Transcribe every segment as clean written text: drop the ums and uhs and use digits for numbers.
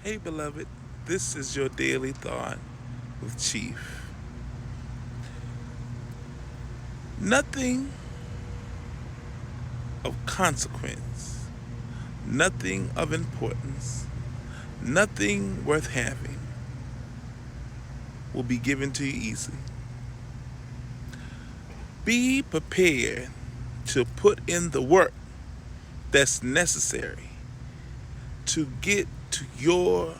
Hey, beloved, this is your daily thought with Chief. Nothing of consequence, nothing of importance, nothing worth having will be given to you easily. Be prepared to put in the work that's necessary to get to your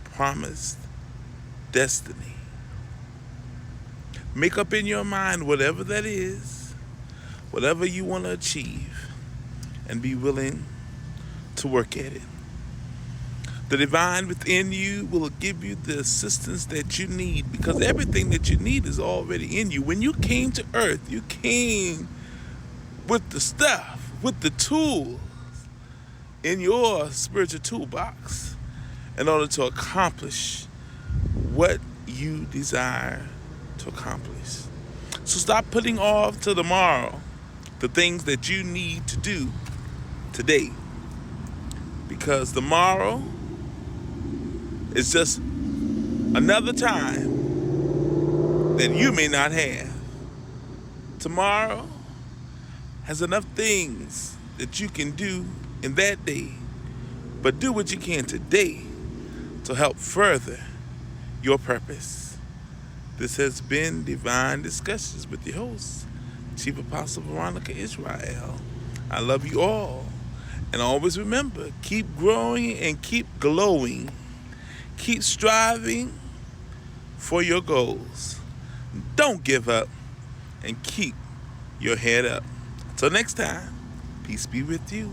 promised destiny. Make up in your mind whatever that is, whatever you want to achieve, and be willing to work at it. The divine within you will give you the assistance that you need because everything that you need is already in you. When you came to earth, you came with the stuff, with the tools in your spiritual toolbox in order to accomplish what you desire to accomplish. So stop putting off till tomorrow the things that you need to do today because tomorrow is just another time that you may not have. Tomorrow has enough things that you can do in that day, but do what you can today to help further your purpose. This has been Divine Discussions with your host, Chief Apostle Veronica Yisrael. I love you all. And always remember, keep growing and keep glowing. Keep striving for your goals. Don't give up and keep your head up. Till next time, peace be with you.